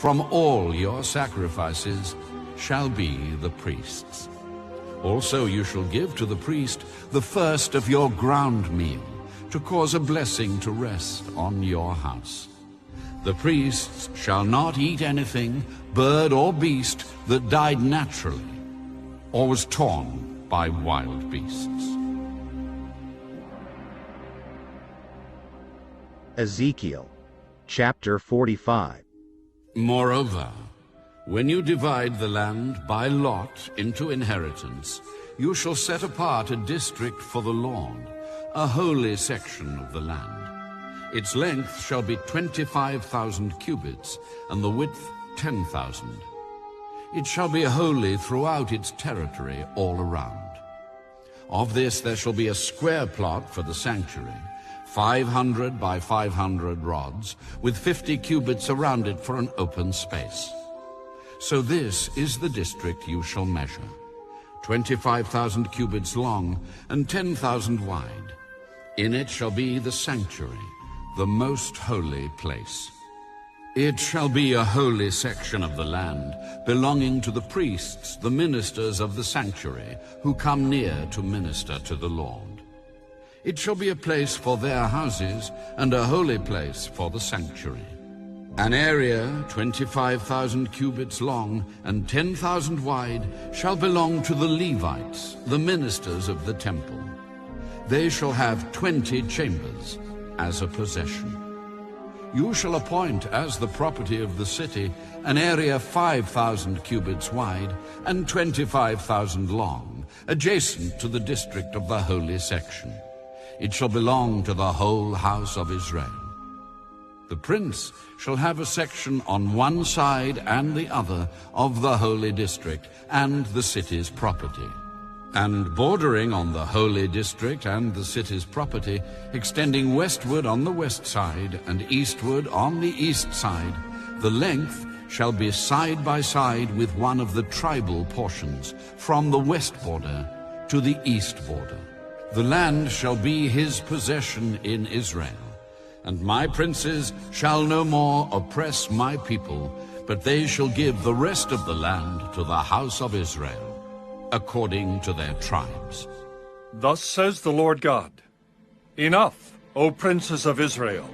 from all your sacrifices shall be the priest's. Also you shall give to the priest the first of your ground meal, to cause a blessing to rest on your house. The priests shall not eat anything, bird or beast, that died naturally, or was torn by wild beasts. Ezekiel, chapter 45. Moreover, when you divide the land by lot into inheritance, you shall set apart a district for the Lord, a holy section of the land. Its length shall be 25,000 cubits, and the width 10,000. It shall be holy throughout its territory all around. Of this there shall be a square plot for the sanctuary, 500 by 500 rods, with 50 cubits around it for an open space. So this is the district you shall measure, 25,000 cubits long and 10,000 wide. In it shall be the sanctuary, the most holy place. It shall be a holy section of the land, belonging to the priests, the ministers of the sanctuary, who come near to minister to the Lord. It shall be a place for their houses, and a holy place for the sanctuary. An area 25,000 cubits long and 10,000 wide shall belong to the Levites, the ministers of the temple. They shall have 20 chambers as a possession. You shall appoint as the property of the city an area 5,000 cubits wide and 25,000 long, adjacent to the district of the holy section. It shall belong to the whole house of Israel. The prince shall have a section on one side and the other of the holy district and the city's property. And bordering on the holy district and the city's property, extending westward on the west side and eastward on the east side, the length shall be side by side with one of the tribal portions, from the west border to the east border. The land shall be his possession in Israel, and my princes shall no more oppress my people, but they shall give the rest of the land to the house of Israel, according to their tribes. Thus says the Lord God, Enough, O princes of Israel!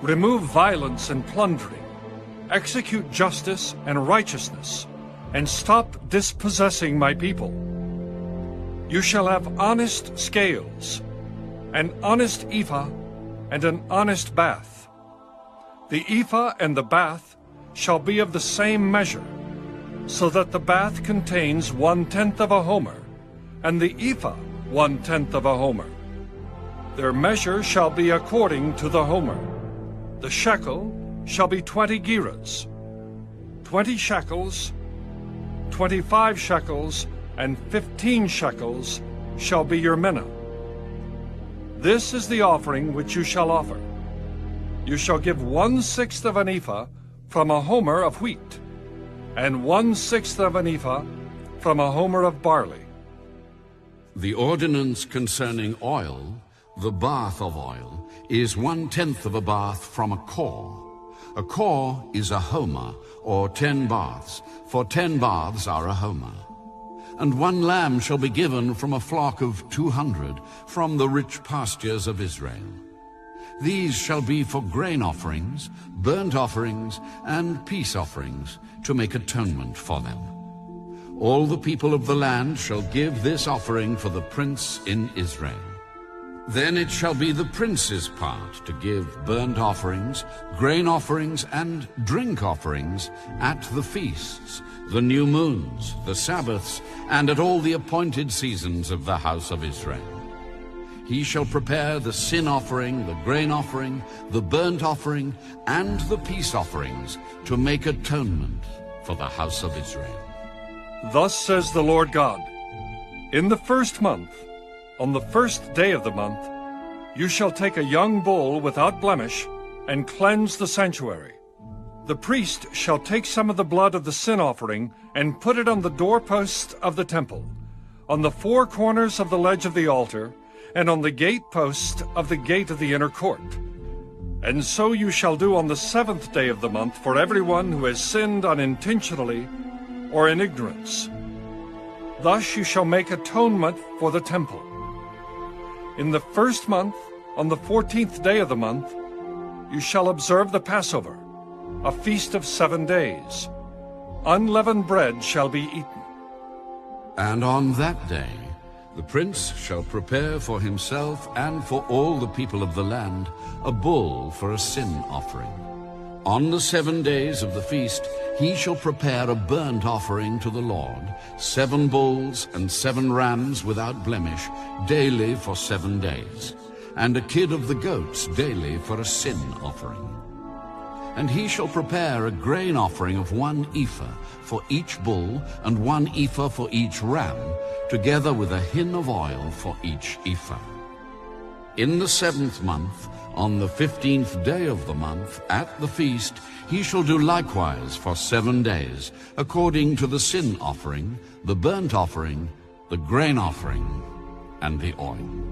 Remove violence and plundering, execute justice and righteousness, and stop dispossessing my people. You shall have honest scales, an honest ephah, and an honest bath. The ephah and the bath shall be of the same measure, so that the bath contains 1/10 of a homer, and the ephah 1/10 of a homer. Their measure shall be according to the homer. The shekel shall be 20 gerahs, 20 shekels, 25 shekels, and 15 shekels shall be your mina. This is the offering which you shall offer. You shall give 1/6 of an ephah from a homer of wheat, and 1/6 of an ephah from a homer of barley. The ordinance concerning oil, the bath of oil, is 1/10 of a bath from a kor. A kor is a homer, or 10 baths, for 10 baths are a homer. And 1 lamb shall be given from a flock of 200, from the rich pastures of Israel. These shall be for grain offerings, burnt offerings, and peace offerings, to make atonement for them. All the people of the land shall give this offering for the prince in Israel. Then it shall be the prince's part to give burnt offerings, grain offerings, and drink offerings at the feasts, the new moons, the Sabbaths, and at all the appointed seasons of the house of Israel. He shall prepare the sin offering, the grain offering, the burnt offering, and the peace offerings to make atonement for the house of Israel. Thus says the Lord God, In the first month, on the first day of the month, you shall take a young bull without blemish and cleanse the sanctuary. The priest shall take some of the blood of the sin offering and put it on the doorposts of the temple, on the 4 corners of the ledge of the altar, and on the gate post of the gate of the inner court. And so you shall do on the 7th day of the month for everyone who has sinned unintentionally or in ignorance. Thus you shall make atonement for the temple. In the 1st month, on the 14th day of the month, you shall observe the Passover, a feast of 7 days. Unleavened bread shall be eaten. And on that day the prince shall prepare for himself and for all the people of the land a bull for a sin offering. On the 7 days of the feast he shall prepare a burnt offering to the Lord, 7 bulls and 7 rams without blemish, daily for 7 days, and a kid of the goats daily for a sin offering. And he shall prepare a grain offering of 1 ephah for each bull, and 1 ephah for each ram, together with a hin of oil for each ephah. In the 7th month, on the 15th day of the month, at the feast, he shall do likewise for 7 days, according to the sin offering, the burnt offering, the grain offering, and the oil.